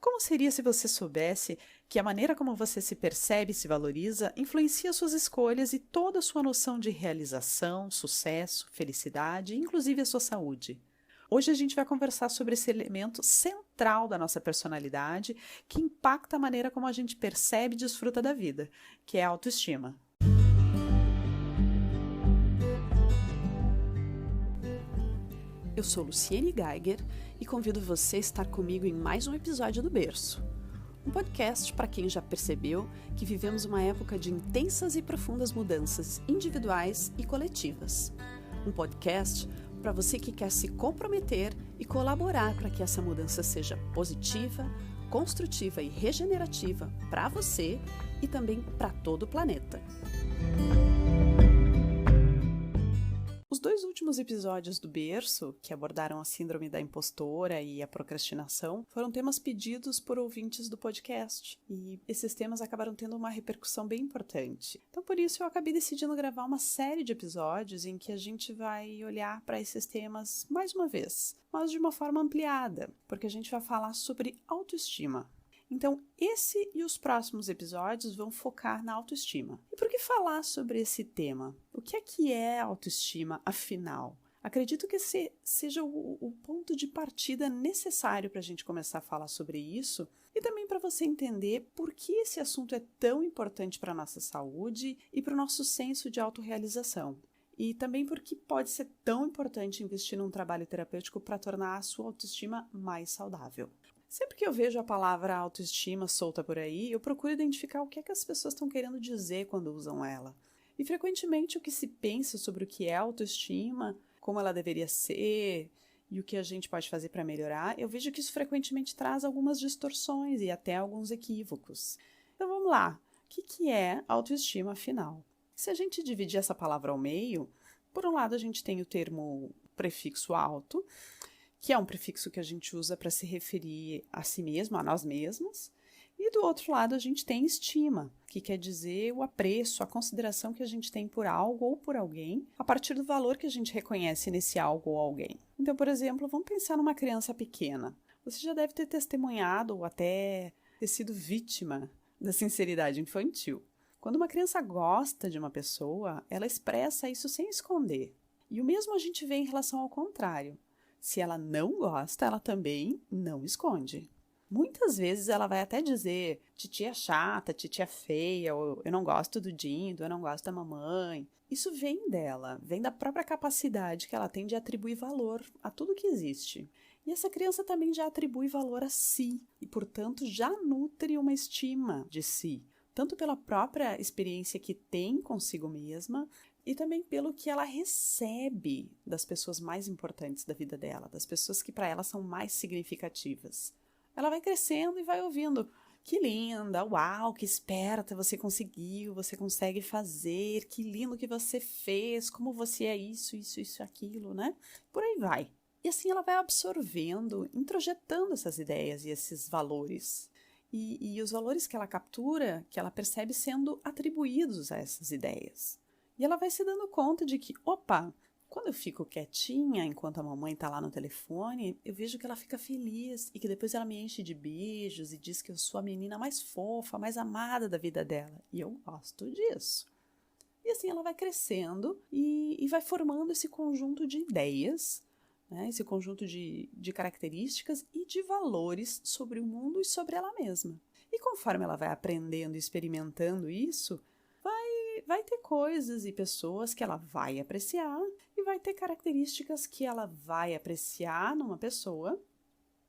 Como seria se você soubesse que a maneira como você se percebe e se valoriza influencia suas escolhas e toda a sua noção de realização, sucesso, felicidade, inclusive a sua saúde? Hoje a gente vai conversar sobre esse elemento central da nossa personalidade que impacta a maneira como a gente percebe e desfruta da vida, que é a autoestima. Eu sou Luciene Geiger e convido você a estar comigo em mais um episódio do Berço. Um podcast para quem já percebeu que vivemos uma época de intensas e profundas mudanças individuais e coletivas. Um podcast para você que quer se comprometer e colaborar para que essa mudança seja positiva, construtiva e regenerativa para você e também para todo o planeta. Os dois últimos episódios do Berço, que abordaram a síndrome da impostora e a procrastinação, foram temas pedidos por ouvintes do podcast. E esses temas acabaram tendo uma repercussão bem importante. Então, por isso, eu acabei decidindo gravar uma série de episódios em que a gente vai olhar para esses temas mais uma vez, mas de uma forma ampliada, porque a gente vai falar sobre autoestima. Então, esse e os próximos episódios vão focar na autoestima. E por que falar sobre esse tema? O que é autoestima, afinal? Acredito que esse seja o ponto de partida necessário para a gente começar a falar sobre isso e também para você entender por que esse assunto é tão importante para a nossa saúde e para o nosso senso de autorrealização. E também porque pode ser tão importante investir num trabalho terapêutico para tornar a sua autoestima mais saudável. Sempre que eu vejo a palavra autoestima solta por aí, eu procuro identificar o que é que as pessoas estão querendo dizer quando usam ela. E frequentemente o que se pensa sobre o que é autoestima, como ela deveria ser e o que a gente pode fazer para melhorar, eu vejo que isso frequentemente traz algumas distorções e até alguns equívocos. Então vamos lá, o que é autoestima afinal? Se a gente dividir essa palavra ao meio, por um lado a gente tem o termo prefixo auto, que é um prefixo que a gente usa para se referir a si mesmo, a nós mesmos. E do outro lado a gente tem estima, que quer dizer o apreço, a consideração que a gente tem por algo ou por alguém, a partir do valor que a gente reconhece nesse algo ou alguém. Então, por exemplo, vamos pensar numa criança pequena. Você já deve ter testemunhado ou até ter sido vítima da sinceridade infantil. Quando uma criança gosta de uma pessoa, ela expressa isso sem esconder. E o mesmo a gente vê em relação ao contrário. Se ela não gosta, ela também não esconde. Muitas vezes ela vai até dizer titia chata, titia feia, ou eu não gosto do Dindo, eu não gosto da mamãe. Isso vem dela, vem da própria capacidade que ela tem de atribuir valor a tudo que existe. E essa criança também já atribui valor a si e, portanto, já nutre uma estima de si, tanto pela própria experiência que tem consigo mesma, e também pelo que ela recebe das pessoas mais importantes da vida dela, das pessoas que para ela são mais significativas. Ela vai crescendo e vai ouvindo, que linda, uau, que esperta, você conseguiu, você consegue fazer, que lindo que você fez, como você é isso, aquilo, né? Por aí vai. E assim ela vai absorvendo, introjetando essas ideias e esses valores. E os valores que ela captura, que ela percebe sendo atribuídos a essas ideias. E ela vai se dando conta de que, opa, quando eu fico quietinha enquanto a mamãe está lá no telefone, eu vejo que ela fica feliz e que depois ela me enche de beijos e diz que eu sou a menina mais fofa, mais amada da vida dela. E eu gosto disso. E assim ela vai crescendo e vai formando esse conjunto de ideias, né, esse conjunto de características e de valores sobre o mundo e sobre ela mesma. E conforme ela vai aprendendo e experimentando isso, vai ter coisas e pessoas que ela vai apreciar e vai ter características que ela vai apreciar numa pessoa,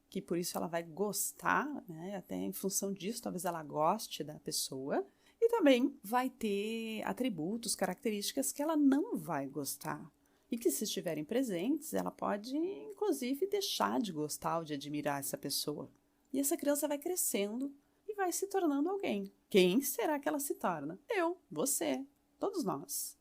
que por isso ela vai gostar, né? Até em função disso, talvez ela goste da pessoa. E também vai ter atributos, características que ela não vai gostar. E que se estiverem presentes, ela pode, inclusive, deixar de gostar ou de admirar essa pessoa. E essa criança vai crescendo e vai se tornando alguém. Quem será que ela se torna? Eu, você, todos nós.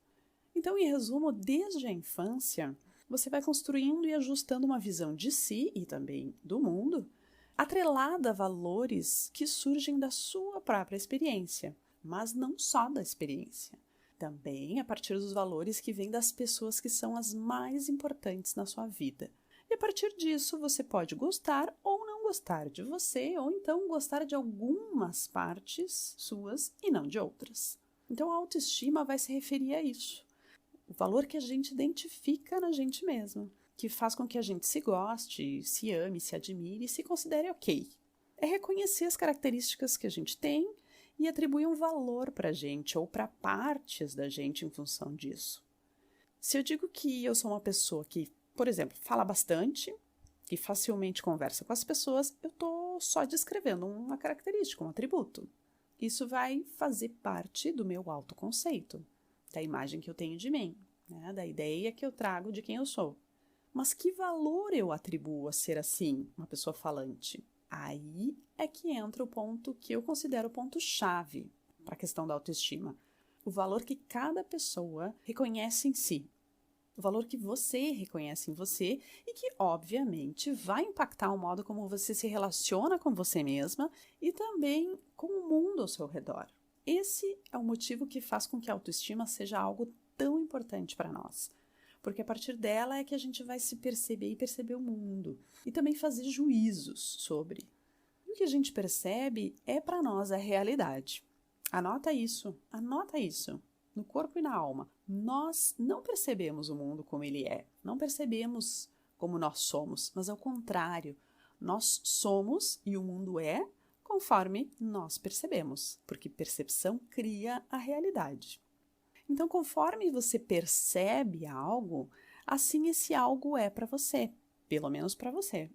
Então, em resumo, desde a infância, você vai construindo e ajustando uma visão de si e também do mundo, atrelada a valores que surgem da sua própria experiência, mas não só da experiência. Também a partir dos valores que vêm das pessoas que são as mais importantes na sua vida. E a partir disso, você pode gostar ou não gostar de você ou então gostar de algumas partes suas e não de outras. Então a autoestima vai se referir a isso. O valor que a gente identifica na gente mesmo, que faz com que a gente se goste, se ame, se admire e se considere ok. É reconhecer as características que a gente tem e atribuir um valor para a gente ou para partes da gente em função disso. Se eu digo que eu sou uma pessoa que, por exemplo, fala bastante e facilmente conversa com as pessoas, eu estou só descrevendo uma característica, um atributo. Isso vai fazer parte do meu autoconceito, da imagem que eu tenho de mim, né? Da ideia que eu trago de quem eu sou. Mas que valor eu atribuo a ser assim, uma pessoa falante? Aí é que entra o ponto que eu considero o ponto-chave para a questão da autoestima. O valor que cada pessoa reconhece em si. O valor que você reconhece em você e que, obviamente, vai impactar o modo como você se relaciona com você mesma e também com o mundo ao seu redor. Esse é o motivo que faz com que a autoestima seja algo tão importante para nós. Porque a partir dela é que a gente vai se perceber e perceber o mundo. E também fazer juízos sobre. E o que a gente percebe é para nós a realidade. Anota isso. No corpo e na alma. Nós não percebemos o mundo como ele é. Não percebemos como nós somos. Mas ao contrário, nós somos e o mundo é conforme nós percebemos. Porque percepção cria a realidade. Então, conforme você percebe algo, assim esse algo é para você, pelo menos para você.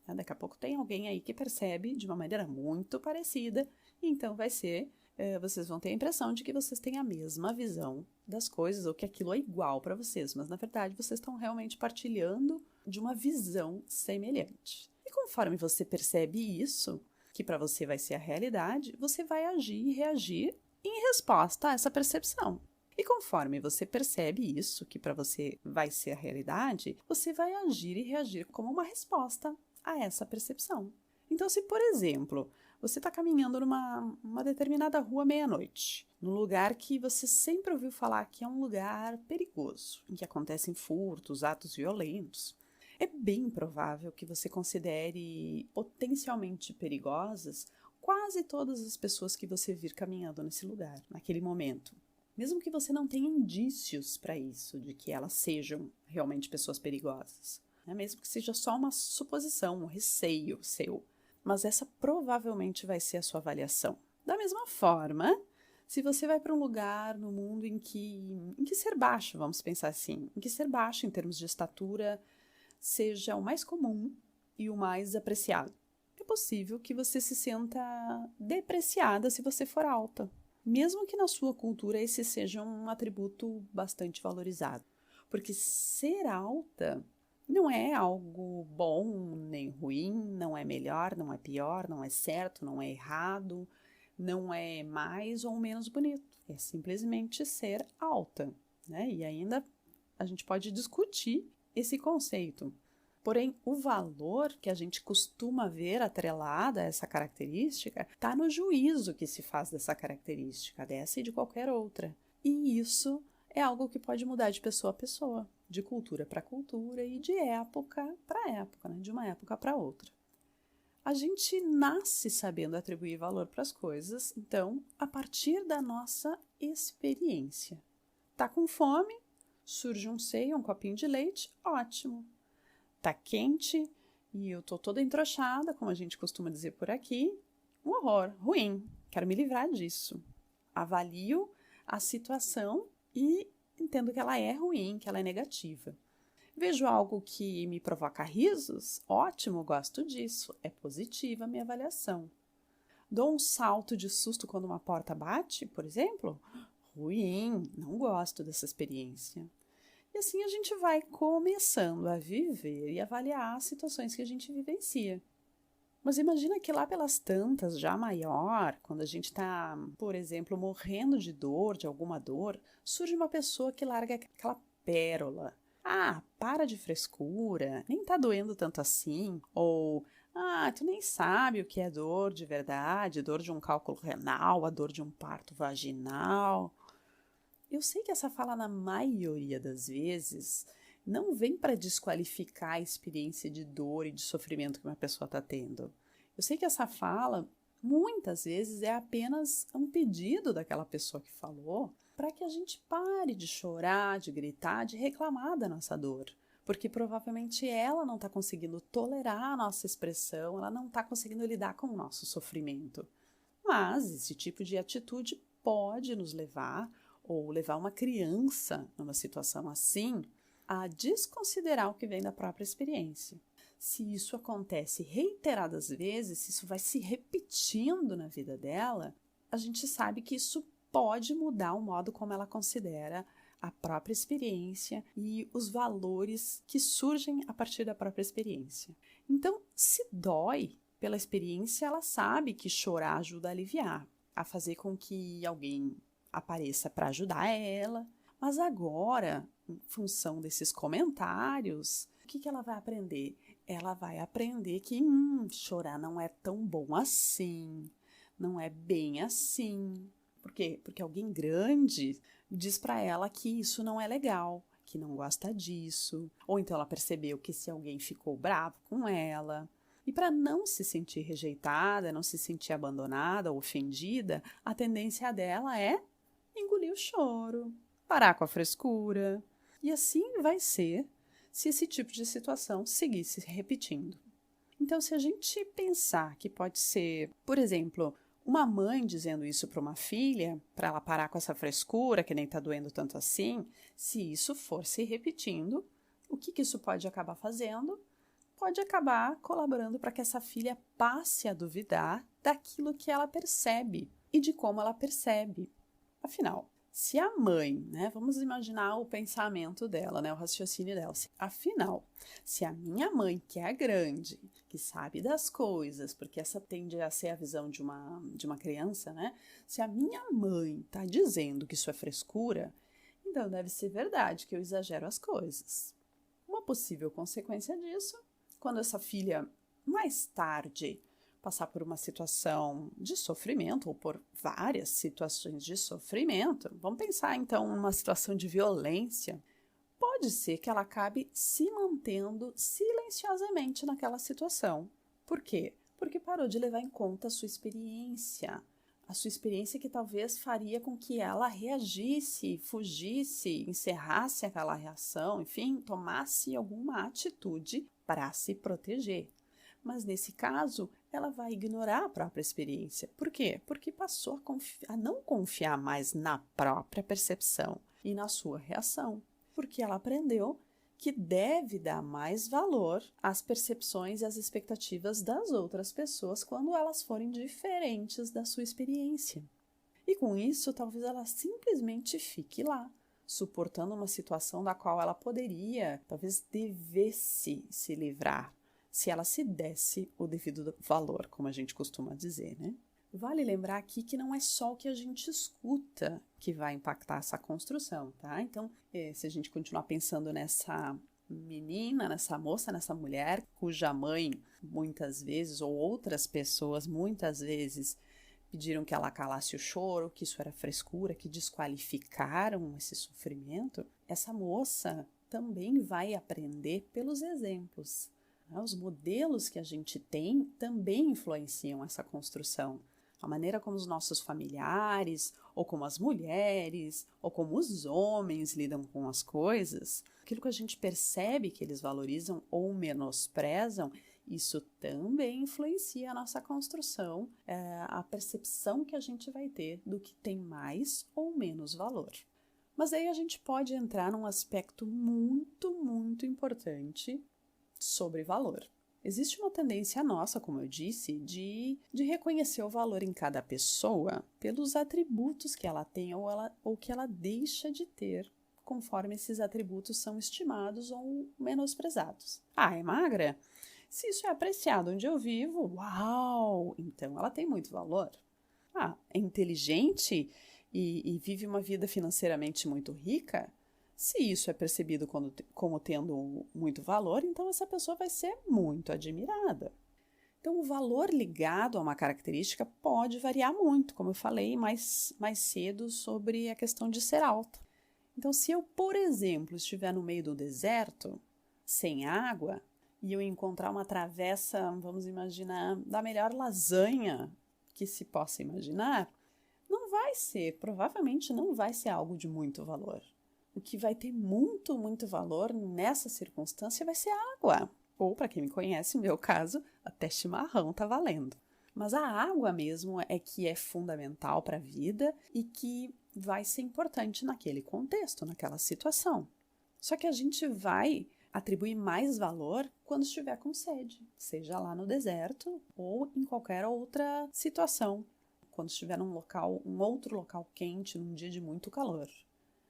Daqui a pouco tem alguém aí que percebe de uma maneira muito parecida, e então vocês vão ter a impressão de que vocês têm a mesma visão das coisas, ou que aquilo é igual para vocês, mas na verdade vocês estão realmente partilhando de uma visão semelhante. E conforme você percebe isso, que para você vai ser a realidade, você vai agir e reagir em resposta a essa percepção. E conforme você percebe isso, que para você vai ser a realidade, você vai agir e reagir como uma resposta a essa percepção. Então, se, por exemplo, você está caminhando numa determinada rua meia-noite, num lugar que você sempre ouviu falar que é um lugar perigoso, em que acontecem furtos, atos violentos, é bem provável que você considere potencialmente perigosas quase todas as pessoas que você vir caminhando nesse lugar, naquele momento. Mesmo que você não tenha indícios para isso, de que elas sejam realmente pessoas perigosas. Né? Mesmo que seja só uma suposição, um receio seu. Mas essa provavelmente vai ser a sua avaliação. Da mesma forma, se você vai para um lugar no mundo em que ser baixo, vamos pensar assim, em que ser baixo em termos de estatura seja o mais comum e o mais apreciado. É possível que você se sinta depreciada se você for alta. Mesmo que na sua cultura esse seja um atributo bastante valorizado. Porque ser alta não é algo bom nem ruim, não é melhor, não é pior, não é certo, não é errado, não é mais ou menos bonito. É simplesmente ser alta, né? E ainda a gente pode discutir esse conceito. Porém, o valor que a gente costuma ver atrelado a essa característica está no juízo que se faz dessa característica, dessa e de qualquer outra. E isso é algo que pode mudar de pessoa a pessoa, de cultura para cultura e de época para época, né? De uma época para outra. A gente nasce sabendo atribuir valor para as coisas, então, a partir da nossa experiência. Tá com fome? Surge um seio, um copinho de leite? Ótimo! Tá quente e eu tô toda entrochada, como a gente costuma dizer por aqui. Um horror, ruim, quero me livrar disso. Avalio a situação e entendo que ela é ruim, que ela é negativa. Vejo algo que me provoca risos? Ótimo, gosto disso, é positiva a minha avaliação. Dou um salto de susto quando uma porta bate, por exemplo? Ruim, não gosto dessa experiência. E assim a gente vai começando a viver e avaliar as situações que a gente vivencia. Mas imagina que lá pelas tantas, já maior, quando a gente está, por exemplo, morrendo de dor, de alguma dor, surge uma pessoa que larga aquela pérola. Ah, para de frescura, nem tá doendo tanto assim. Ou, tu nem sabe o que é dor de verdade, dor de um cálculo renal, a dor de um parto vaginal. Eu sei que essa fala, na maioria das vezes, não vem para desqualificar a experiência de dor e de sofrimento que uma pessoa está tendo. Eu sei que essa fala, muitas vezes, é apenas um pedido daquela pessoa que falou para que a gente pare de chorar, de gritar, de reclamar da nossa dor. Porque provavelmente ela não está conseguindo tolerar a nossa expressão, ela não está conseguindo lidar com o nosso sofrimento. Mas esse tipo de atitude pode nos levar, ou levar uma criança numa situação assim, a desconsiderar o que vem da própria experiência. Se isso acontece reiteradas vezes, se isso vai se repetindo na vida dela, a gente sabe que isso pode mudar o modo como ela considera a própria experiência e os valores que surgem a partir da própria experiência. Então, se dói pela experiência, ela sabe que chorar ajuda a aliviar, a fazer com que alguém apareça para ajudar ela. Mas agora, em função desses comentários, o que ela vai aprender? Ela vai aprender que chorar não é tão bom assim, não é bem assim. Por quê? Porque alguém grande diz para ela que isso não é legal, que não gosta disso. Ou então ela percebeu que se alguém ficou bravo com ela. E para não se sentir rejeitada, não se sentir abandonada ou ofendida, a tendência dela é engolir o choro, parar com a frescura. E assim vai ser se esse tipo de situação seguir se repetindo. Então, se a gente pensar que pode ser, por exemplo, uma mãe dizendo isso para uma filha, para ela parar com essa frescura, que nem está doendo tanto assim, se isso for se repetindo, o que isso pode acabar fazendo? Pode acabar colaborando para que essa filha passe a duvidar daquilo que ela percebe e de como ela percebe. Afinal, se a mãe, vamos imaginar o pensamento dela, o raciocínio dela. Afinal, se a minha mãe, que é grande, que sabe das coisas, porque essa tende a ser a visão de uma criança, se a minha mãe está dizendo que isso é frescura, então deve ser verdade que eu exagero as coisas. Uma possível consequência disso, quando essa filha, mais tarde, passar por uma situação de sofrimento ou por várias situações de sofrimento, vamos pensar então numa situação de violência, pode ser que ela acabe se mantendo silenciosamente naquela situação. Por quê? Porque parou de levar em conta a sua experiência que talvez faria com que ela reagisse, fugisse, encerrasse aquela reação, enfim, tomasse alguma atitude para se proteger. Mas nesse caso, ela vai ignorar a própria experiência. Por quê? Porque passou a não confiar mais na própria percepção e na sua reação. Porque ela aprendeu que deve dar mais valor às percepções e às expectativas das outras pessoas quando elas forem diferentes da sua experiência. E com isso, talvez ela simplesmente fique lá, suportando uma situação da qual ela poderia, talvez devesse se livrar, se ela se desse o devido valor, como a gente costuma dizer, Vale lembrar aqui que não é só o que a gente escuta que vai impactar essa construção, tá? Então, se a gente continuar pensando nessa menina, nessa moça, nessa mulher, cuja mãe, muitas vezes, ou outras pessoas, muitas vezes, pediram que ela calasse o choro, que isso era frescura, que desqualificaram esse sofrimento, essa moça também vai aprender pelos exemplos. Os modelos que a gente tem também influenciam essa construção. A maneira como os nossos familiares, ou como as mulheres, ou como os homens lidam com as coisas, aquilo que a gente percebe que eles valorizam ou menosprezam, isso também influencia a nossa construção, a percepção que a gente vai ter do que tem mais ou menos valor. Mas aí a gente pode entrar num aspecto muito, muito importante sobre valor. Existe uma tendência nossa, como eu disse, de reconhecer o valor em cada pessoa pelos atributos que ela tem ou que ela deixa de ter, conforme esses atributos são estimados ou menosprezados. É magra? Se isso é apreciado onde eu vivo, uau! Então ela tem muito valor. É inteligente e vive uma vida financeiramente muito rica? Se isso é percebido como tendo muito valor, então essa pessoa vai ser muito admirada. Então, o valor ligado a uma característica pode variar muito, como eu falei mais cedo sobre a questão de ser alta. Então, se eu, por exemplo, estiver no meio do deserto, sem água, e eu encontrar uma travessa, vamos imaginar, da melhor lasanha que se possa imaginar, provavelmente não vai ser algo de muito valor. O que vai ter muito, muito valor nessa circunstância vai ser a água. Ou, para quem me conhece, no meu caso, até chimarrão tá valendo. Mas a água mesmo é que é fundamental para a vida e que vai ser importante naquele contexto, naquela situação. Só que a gente vai atribuir mais valor quando estiver com sede, seja lá no deserto ou em qualquer outra situação, quando estiver um outro local quente, num dia de muito calor.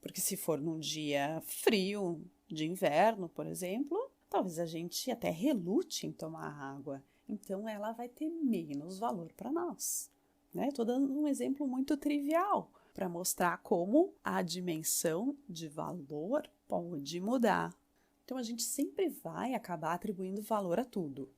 Porque se for num dia frio, de inverno, por exemplo, talvez a gente até relute em tomar água. Então, ela vai ter menos valor para nós. Estou dando um exemplo muito trivial para mostrar como a dimensão de valor pode mudar. Então, a gente sempre vai acabar atribuindo valor a tudo.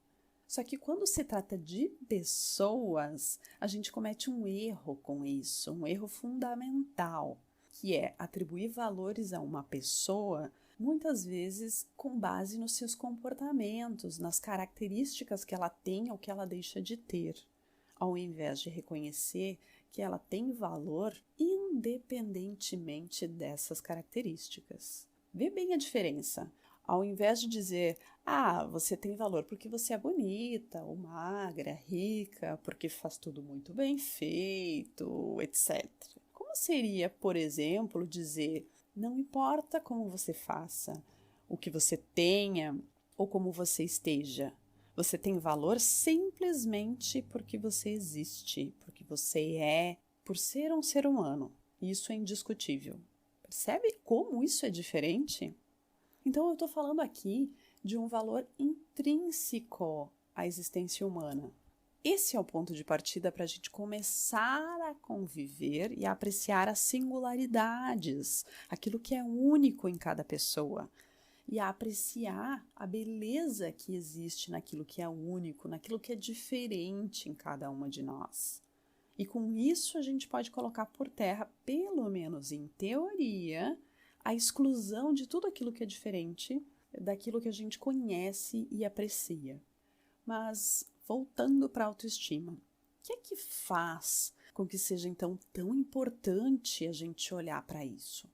Só que quando se trata de pessoas, a gente comete um erro com isso, um erro fundamental, que é atribuir valores a uma pessoa muitas vezes com base nos seus comportamentos, nas características que ela tem ou que ela deixa de ter, ao invés de reconhecer que ela tem valor independentemente dessas características. Vê bem a diferença. Ao invés de dizer, você tem valor porque você é bonita, ou magra, rica, porque faz tudo muito bem feito, etc. Como seria, por exemplo, dizer, não importa como você faça, o que você tenha ou como você esteja, você tem valor simplesmente porque você existe, porque você é, por ser um ser humano. Isso é indiscutível. Percebe como isso é diferente? Então, eu estou falando aqui de um valor intrínseco à existência humana. Esse é o ponto de partida para a gente começar a conviver e a apreciar as singularidades, aquilo que é único em cada pessoa, e a apreciar a beleza que existe naquilo que é único, naquilo que é diferente em cada uma de nós. E com isso a gente pode colocar por terra, pelo menos em teoria, a exclusão de tudo aquilo que é diferente daquilo que a gente conhece e aprecia. Mas, voltando para a autoestima, o que é que faz com que seja então tão importante a gente olhar para isso?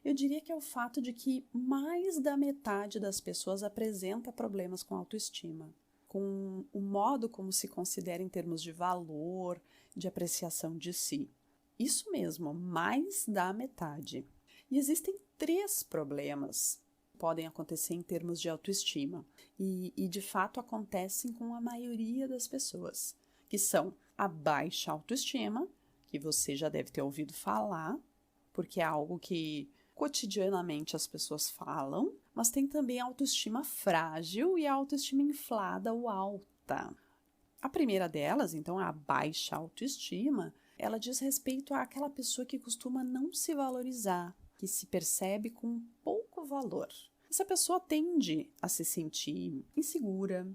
Eu diria que é o fato de que mais da metade das pessoas apresenta problemas com autoestima, com o modo como se considera em termos de valor, de apreciação de si. Isso mesmo, mais da metade. E existem 3 problemas que podem acontecer em termos de autoestima e de fato acontecem com a maioria das pessoas, que são a baixa autoestima, que você já deve ter ouvido falar, porque é algo que cotidianamente as pessoas falam, mas tem também a autoestima frágil e a autoestima inflada ou alta. A primeira delas, então, a baixa autoestima, ela diz respeito àquela pessoa que costuma não se valorizar, que se percebe com pouco valor. Essa pessoa tende a se sentir insegura,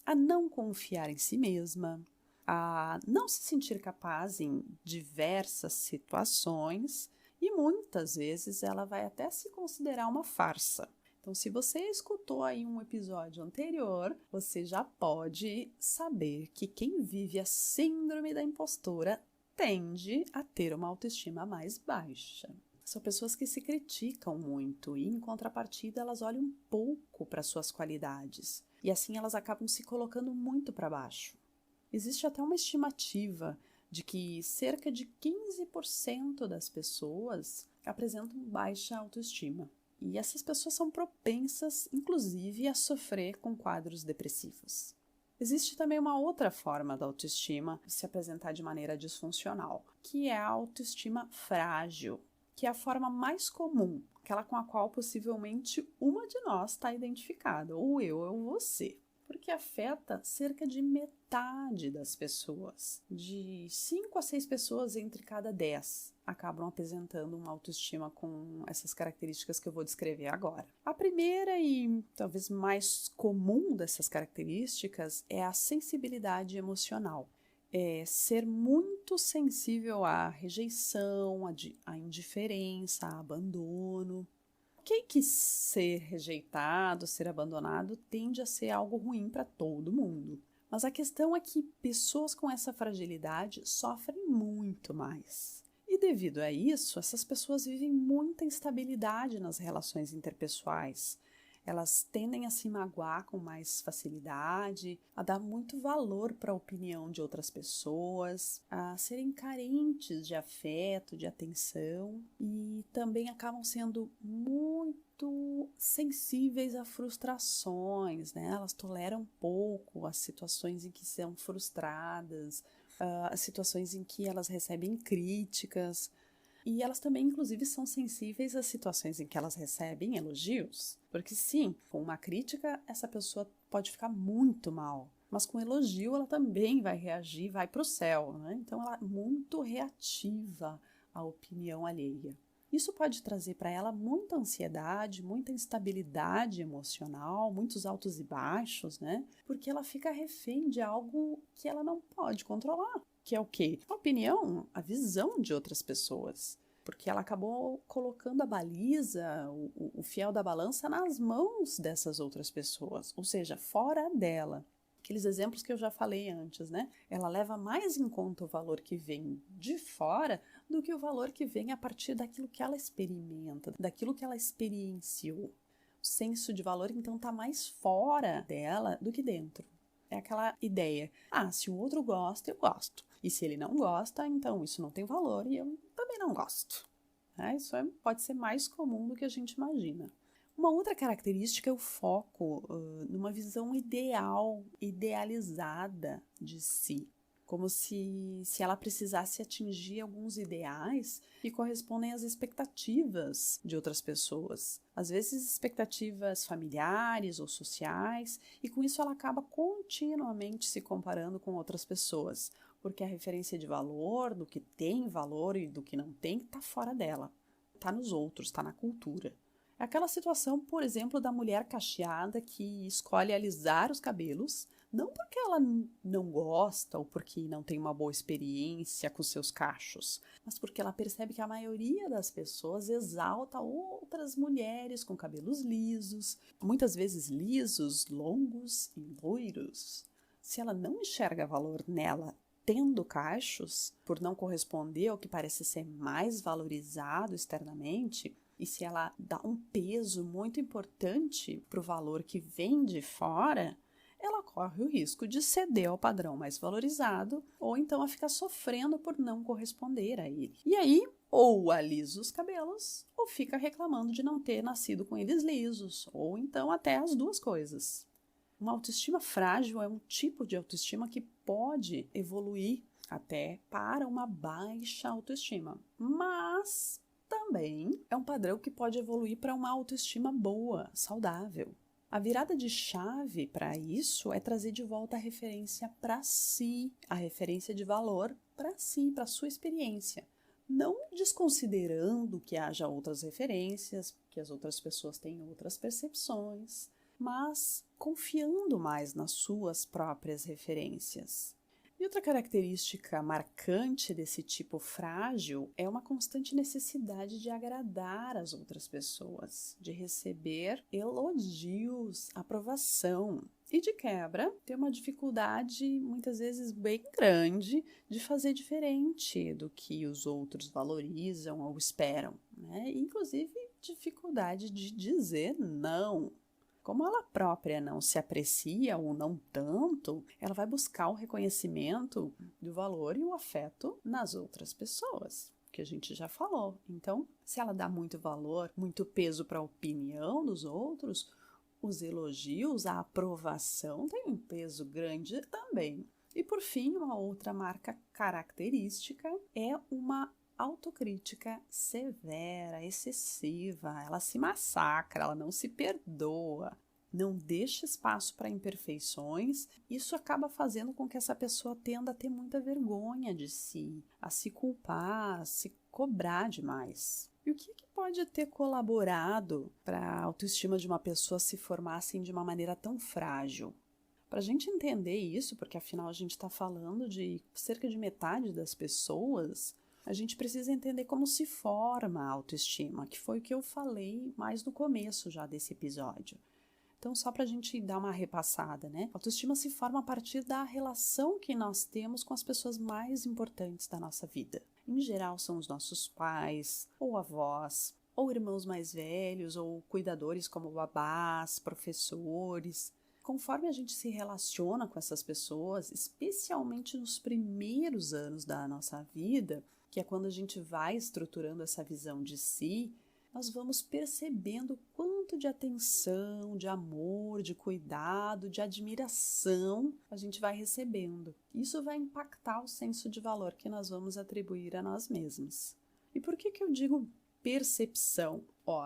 a não confiar em si mesma, a não se sentir capaz em diversas situações e muitas vezes ela vai até se considerar uma farsa. Então, se você escutou aí um episódio anterior, você já pode saber que quem vive a síndrome da impostora tende a ter uma autoestima mais baixa. São pessoas que se criticam muito e, em contrapartida, elas olham pouco para suas qualidades. E assim elas acabam se colocando muito para baixo. Existe até uma estimativa de que cerca de 15% das pessoas apresentam baixa autoestima. E essas pessoas são propensas, inclusive, a sofrer com quadros depressivos. Existe também uma outra forma da autoestima se apresentar de maneira disfuncional, que é a autoestima frágil, que é a forma mais comum, aquela com a qual possivelmente uma de nós está identificada, ou eu ou você, porque afeta cerca de metade das pessoas. De 5 a 6 pessoas entre cada 10 acabam apresentando uma autoestima com essas características que eu vou descrever agora. A primeira e talvez mais comum dessas características é a sensibilidade emocional. é ser muito sensível à rejeição, à indiferença, ao abandono. Ok que ser rejeitado, ser abandonado, tende a ser algo ruim para todo mundo. Mas a questão é que pessoas com essa fragilidade sofrem muito mais. E devido a isso, essas pessoas vivem muita instabilidade nas relações interpessoais. Elas tendem a se magoar com mais facilidade, a dar muito valor para a opinião de outras pessoas, a serem carentes de afeto, de atenção e também acabam sendo muito sensíveis a frustrações, né? Elas toleram pouco as situações em que são frustradas, as situações em que elas recebem críticas. E elas também, inclusive, são sensíveis às situações em que elas recebem elogios. Porque sim, com uma crítica, essa pessoa pode ficar muito mal. Mas com elogio, ela também vai reagir, vai para o céu, né? Então, ela é muito reativa à opinião alheia. Isso pode trazer para ela muita ansiedade, muita instabilidade emocional, muitos altos e baixos, né? Porque ela fica refém de algo que ela não pode controlar. Que é o quê? A opinião, a visão de outras pessoas. Porque ela acabou colocando a baliza, o fiel da balança nas mãos dessas outras pessoas, ou seja, fora dela. Aqueles exemplos que eu já falei antes, né? Ela leva mais em conta o valor que vem de fora do que o valor que vem a partir daquilo que ela experimenta, daquilo que ela experienciou. O senso de valor, então, está mais fora dela do que dentro. É aquela ideia, se o outro gosta, eu gosto. E se ele não gosta, então isso não tem valor e eu também não gosto. Isso pode ser mais comum do que a gente imagina. Uma outra característica é o foco numa visão idealizada de si. Como se ela precisasse atingir alguns ideais que correspondem às expectativas de outras pessoas. Às vezes expectativas familiares ou sociais, e com isso ela acaba continuamente se comparando com outras pessoas, porque a referência de valor, do que tem valor e do que não tem, está fora dela. Está nos outros, está na cultura. É aquela situação, por exemplo, da mulher cacheada que escolhe alisar os cabelos, não porque ela não gosta ou porque não tem uma boa experiência com seus cachos, mas porque ela percebe que a maioria das pessoas exalta outras mulheres com cabelos lisos, muitas vezes lisos, longos e loiros. Se ela não enxerga valor nela tendo cachos, por não corresponder ao que parece ser mais valorizado externamente, e se ela dá um peso muito importante para o valor que vem de fora, ela corre o risco de ceder ao padrão mais valorizado ou então a ficar sofrendo por não corresponder a ele. E aí, ou alisa os cabelos, ou fica reclamando de não ter nascido com eles lisos, ou então até as duas coisas. Uma autoestima frágil é um tipo de autoestima que pode evoluir até para uma baixa autoestima, mas também é um padrão que pode evoluir para uma autoestima boa, saudável. A virada de chave para isso é trazer de volta a referência para si, a referência de valor para si, para a sua experiência. Não desconsiderando que haja outras referências, que as outras pessoas têm outras percepções, mas confiando mais nas suas próprias referências. E outra característica marcante desse tipo frágil é uma constante necessidade de agradar as outras pessoas, de receber elogios, aprovação. E de quebra, ter uma dificuldade muitas vezes bem grande de fazer diferente do que os outros valorizam ou esperam, né? Inclusive dificuldade de dizer não. Como ela própria não se aprecia ou não tanto, ela vai buscar o reconhecimento do valor e o afeto nas outras pessoas, que a gente já falou. Então, se ela dá muito valor, muito peso para a opinião dos outros, os elogios, a aprovação tem um peso grande também. E por fim, uma outra marca característica é uma autocrítica severa, excessiva, ela se massacra, ela não se perdoa, não deixa espaço para imperfeições. Isso acaba fazendo com que essa pessoa tenda a ter muita vergonha de si, a se culpar, a se cobrar demais. E o que pode ter colaborado para a autoestima de uma pessoa se formar assim de uma maneira tão frágil? Para a gente entender isso, porque afinal a gente está falando de cerca de metade das pessoas, a gente precisa entender como se forma a autoestima, que foi o que eu falei mais no começo já desse episódio. Então, só para a gente dar uma repassada, né? A autoestima se forma a partir da relação que nós temos com as pessoas mais importantes da nossa vida. Em geral, são os nossos pais, ou avós, ou irmãos mais velhos, ou cuidadores como babás, professores. Conforme a gente se relaciona com essas pessoas, especialmente nos primeiros anos da nossa vida, que é quando a gente vai estruturando essa visão de si, nós vamos percebendo quanto de atenção, de amor, de cuidado, de admiração a gente vai recebendo. Isso vai impactar o senso de valor que nós vamos atribuir a nós mesmos. E por que eu digo percepção?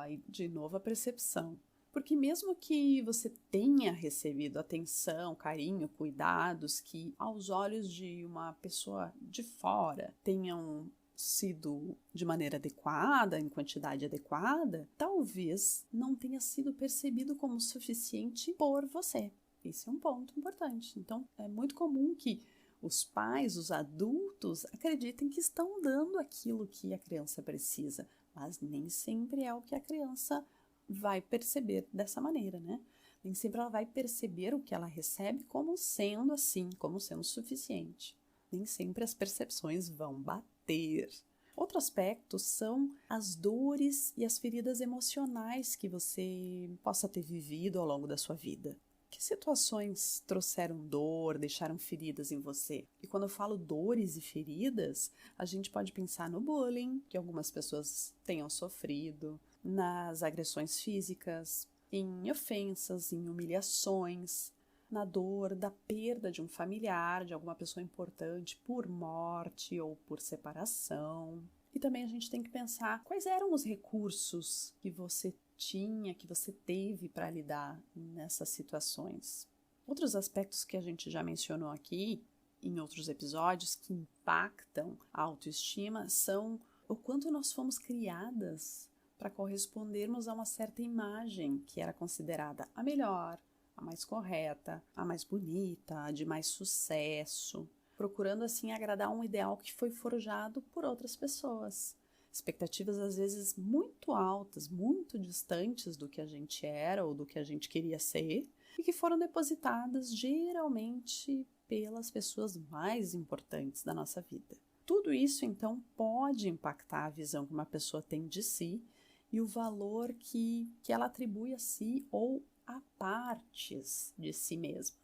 E de novo a percepção. Porque mesmo que você tenha recebido atenção, carinho, cuidados que aos olhos de uma pessoa de fora tenham sido de maneira adequada, em quantidade adequada, talvez não tenha sido percebido como suficiente por você. Esse é um ponto importante. Então, é muito comum que os pais, os adultos, acreditem que estão dando aquilo que a criança precisa, mas nem sempre é o que a criança vai perceber dessa maneira, né? Nem sempre ela vai perceber o que ela recebe como sendo assim, como sendo suficiente. Nem sempre as percepções vão bater. Outro aspecto são as dores e as feridas emocionais que você possa ter vivido ao longo da sua vida. Que situações trouxeram dor, deixaram feridas em você? E quando eu falo dores e feridas, a gente pode pensar no bullying, que algumas pessoas tenham sofrido, nas agressões físicas, em ofensas, em humilhações, na dor da perda de um familiar, de alguma pessoa importante por morte ou por separação. E também a gente tem que pensar quais eram os recursos que você tinha, que você teve para lidar nessas situações. Outros aspectos que a gente já mencionou aqui, em outros episódios, que impactam a autoestima são o quanto nós fomos criadas para correspondermos a uma certa imagem que era considerada a melhor, a mais correta, a mais bonita, a de mais sucesso, procurando assim agradar um ideal que foi forjado por outras pessoas. Expectativas às vezes muito altas, muito distantes do que a gente era ou do que a gente queria ser e que foram depositadas geralmente pelas pessoas mais importantes da nossa vida. Tudo isso então pode impactar a visão que uma pessoa tem de si e o valor que ela atribui a si ou a partes de si mesma.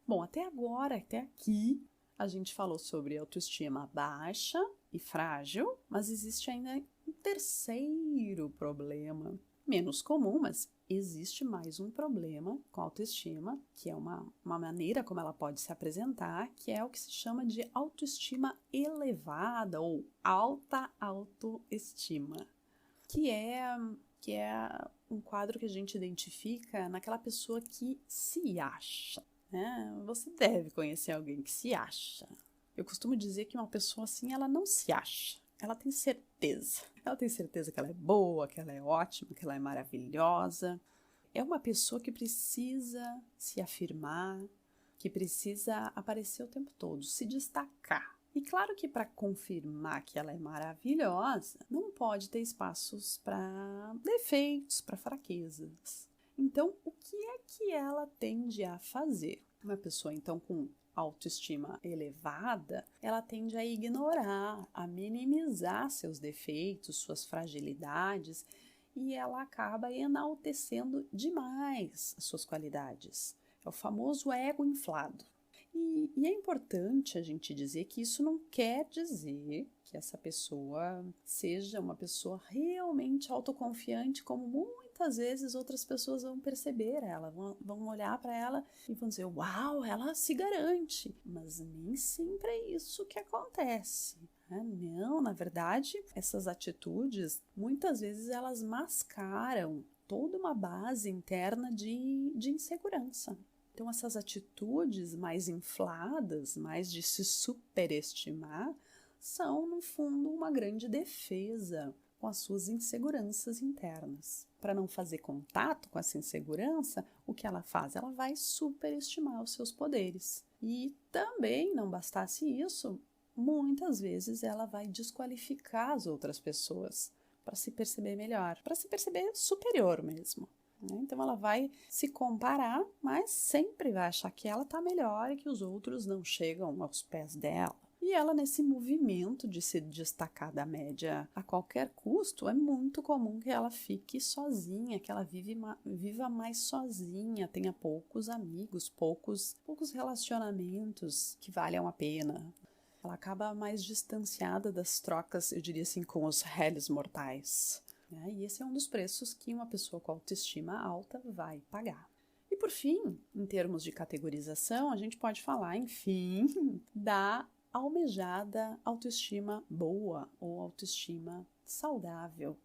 Bom, até agora, até aqui, a gente falou sobre autoestima baixa e frágil, mas existe ainda um terceiro problema, menos comum, mas existe mais um problema com a autoestima, que é uma maneira como ela pode se apresentar, que é o que se chama de autoestima elevada ou alta autoestima, que é um quadro que a gente identifica naquela pessoa que se acha, né? Você deve conhecer alguém que se acha. Eu costumo dizer que uma pessoa assim, ela não se acha, ela tem certeza. Ela tem certeza que ela é boa, que ela é ótima, que ela é maravilhosa. É uma pessoa que precisa se afirmar, que precisa aparecer o tempo todo, se destacar. E claro que para confirmar que ela é maravilhosa, não pode ter espaços para defeitos, para fraquezas. Então, o que é que ela tende a fazer? Uma pessoa, então, com autoestima elevada, ela tende a ignorar, a minimizar seus defeitos, suas fragilidades, e ela acaba enaltecendo demais as suas qualidades. É o famoso ego inflado. E é importante a gente dizer que isso não quer dizer que essa pessoa seja uma pessoa realmente autoconfiante, como muitas vezes outras pessoas vão perceber ela, vão olhar para ela e vão dizer, uau, ela se garante. Mas nem sempre é isso que acontece. Não, na verdade, essas atitudes, muitas vezes elas mascaram toda uma base interna de insegurança. Então, essas atitudes mais infladas, mais de se superestimar, são, no fundo, uma grande defesa com as suas inseguranças internas. Para não fazer contato com essa insegurança, o que ela faz? Ela vai superestimar os seus poderes. E também, não bastasse isso, muitas vezes ela vai desqualificar as outras pessoas para se perceber melhor, para se perceber superior mesmo. Então ela vai se comparar, mas sempre vai achar que ela está melhor e que os outros não chegam aos pés dela. E ela, nesse movimento de se destacar da média a qualquer custo, é muito comum que ela fique sozinha, que ela viva mais sozinha, tenha poucos amigos, poucos relacionamentos que valham a pena. Ela acaba mais distanciada das trocas, eu diria assim, com os réis mortais. E esse é um dos preços que uma pessoa com autoestima alta vai pagar. E por fim, em termos de categorização, a gente pode falar, enfim, da almejada autoestima boa ou autoestima saudável,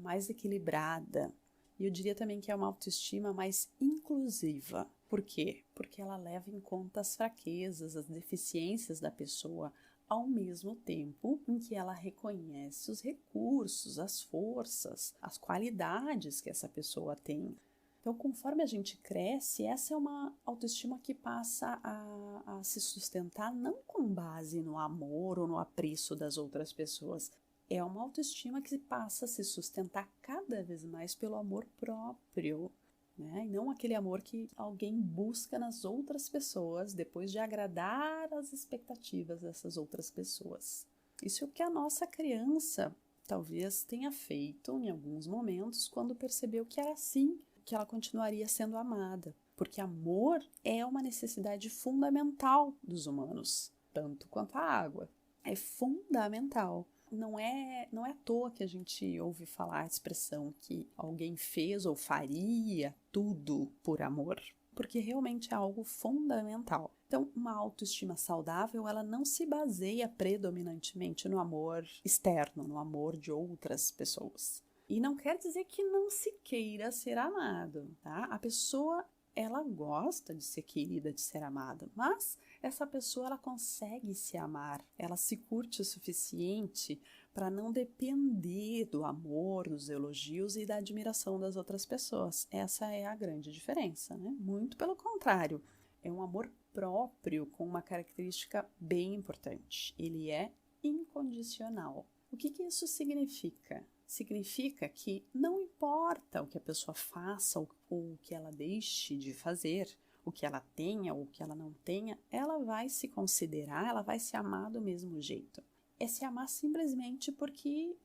mais equilibrada. E eu diria também que é uma autoestima mais inclusiva. Por quê? Porque ela leva em conta as fraquezas, as deficiências da pessoa, ao mesmo tempo em que ela reconhece os recursos, as forças, as qualidades que essa pessoa tem. Então, conforme a gente cresce, essa é uma autoestima que passa a se sustentar não com base no amor ou no apreço das outras pessoas. É uma autoestima que passa a se sustentar cada vez mais pelo amor próprio, e não aquele amor que alguém busca nas outras pessoas depois de agradar as expectativas dessas outras pessoas. Isso é o que a nossa criança talvez tenha feito em alguns momentos quando percebeu que era assim que ela continuaria sendo amada, porque amor é uma necessidade fundamental dos humanos, tanto quanto a água. É fundamental. Não é à toa que a gente ouve falar a expressão que alguém fez ou faria tudo por amor, porque realmente é algo fundamental. Então, uma autoestima saudável, ela não se baseia predominantemente no amor externo, no amor de outras pessoas. E não quer dizer que não se queira ser amado, tá? A pessoa, ela gosta de ser querida, de ser amada, mas essa pessoa, ela consegue se amar, ela se curte o suficiente para não depender do amor, dos elogios e da admiração das outras pessoas. Essa é a grande diferença, Muito pelo contrário, é um amor próprio com uma característica bem importante. Ele é incondicional. O que isso significa? Significa que não importa o que a pessoa faça ou o que ela deixe de fazer, o que ela tenha ou o que ela não tenha, ela vai se considerar, ela vai se amar do mesmo jeito. É se amar simplesmente porque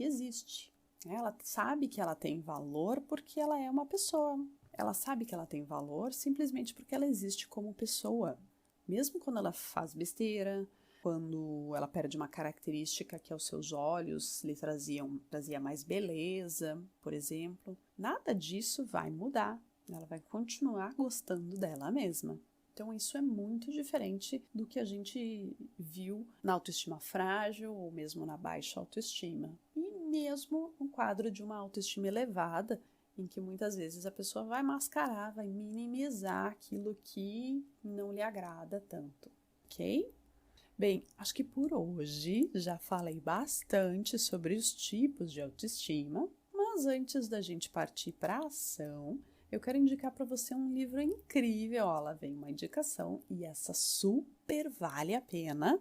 existe. Ela sabe que ela tem valor porque ela é uma pessoa. Ela sabe que ela tem valor simplesmente porque ela existe como pessoa. Mesmo quando ela faz besteira, quando ela perde uma característica que aos seus olhos lhe trazia mais beleza, por exemplo, nada disso vai mudar. Ela vai continuar gostando dela mesma. Então, isso é muito diferente do que a gente viu na autoestima frágil ou mesmo na baixa autoestima. E mesmo no quadro de uma autoestima elevada, em que muitas vezes a pessoa vai mascarar, vai minimizar aquilo que não lhe agrada tanto, ok? Bem, acho que por hoje já falei bastante sobre os tipos de autoestima, mas antes da gente partir para a ação, eu quero indicar para você um livro incrível. Lá vem uma indicação e essa super vale a pena.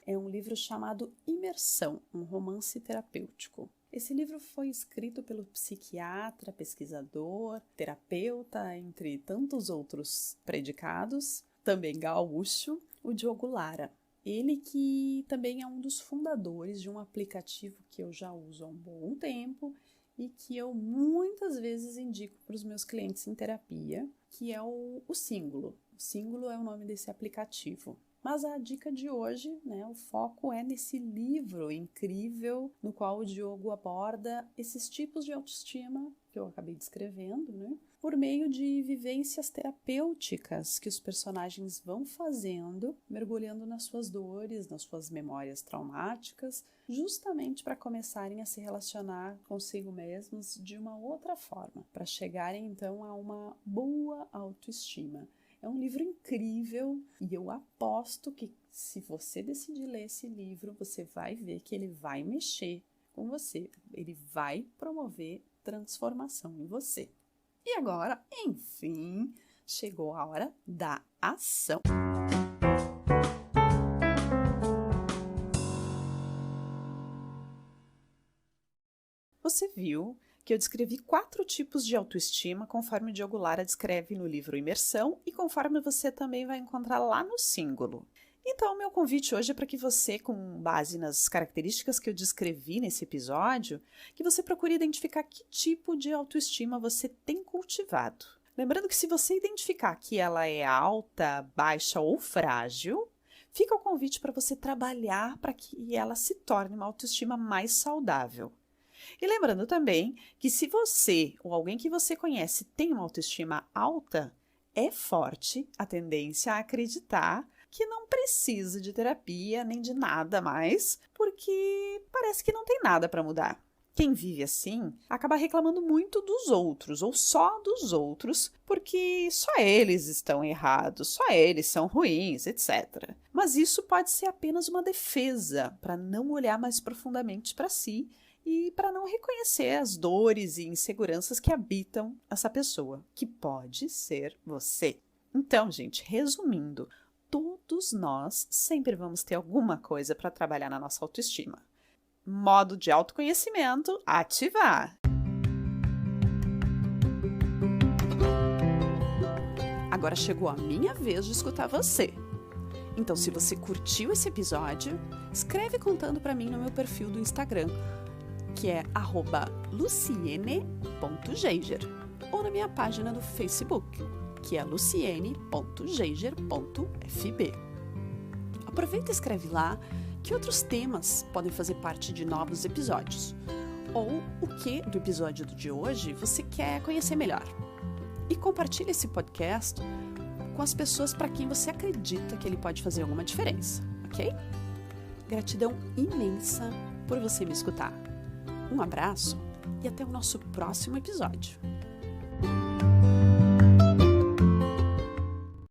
É um livro chamado Imersão, um romance terapêutico. Esse livro foi escrito pelo psiquiatra, pesquisador, terapeuta, entre tantos outros predicados, também gaúcho, o Diogo Lara. Ele que também é um dos fundadores de um aplicativo que eu já uso há um bom tempo e que eu muitas vezes indico para os meus clientes em terapia, que é o Símbolo. O Símbolo é o nome desse aplicativo. Mas a dica de hoje, o foco é nesse livro incrível no qual o Diogo aborda esses tipos de autoestima que eu acabei descrevendo, por meio de vivências terapêuticas que os personagens vão fazendo, mergulhando nas suas dores, nas suas memórias traumáticas, justamente para começarem a se relacionar consigo mesmos de uma outra forma, para chegarem então a uma boa autoestima. É um livro incrível e eu aposto que se você decidir ler esse livro, você vai ver que ele vai mexer com você. Ele vai promover transformação em você. E agora, enfim, chegou a hora da ação. Você viu que eu descrevi 4 tipos de autoestima, conforme o Diogo Lara descreve no livro Imersão e conforme você também vai encontrar lá no símbolo. Então, o meu convite hoje é para que você, com base nas características que eu descrevi nesse episódio, que você procure identificar que tipo de autoestima você tem cultivado. Lembrando que se você identificar que ela é alta, baixa ou frágil, fica o convite para você trabalhar para que ela se torne uma autoestima mais saudável. E lembrando também que se você ou alguém que você conhece tem uma autoestima alta, é forte a tendência a acreditar que não precisa de terapia nem de nada mais, porque parece que não tem nada para mudar. Quem vive assim acaba reclamando muito dos outros, ou só dos outros, porque só eles estão errados, só eles são ruins, etc. Mas isso pode ser apenas uma defesa para não olhar mais profundamente para si e para não reconhecer as dores e inseguranças que habitam essa pessoa, que pode ser você. Então, gente, resumindo, todos nós sempre vamos ter alguma coisa para trabalhar na nossa autoestima. Modo de autoconhecimento, ativar! Agora chegou a minha vez de escutar você. Então, se você curtiu esse episódio, escreve contando para mim no meu perfil do Instagram, que é @luciene.geiger, ou na minha página do Facebook, que é luciene.geiger.fb. Aproveita e escreve lá que outros temas podem fazer parte de novos episódios, ou o que do episódio de hoje você quer conhecer melhor. E compartilhe esse podcast com as pessoas para quem você acredita que ele pode fazer alguma diferença, ok? Gratidão imensa por você me escutar. Um abraço e até o nosso próximo episódio.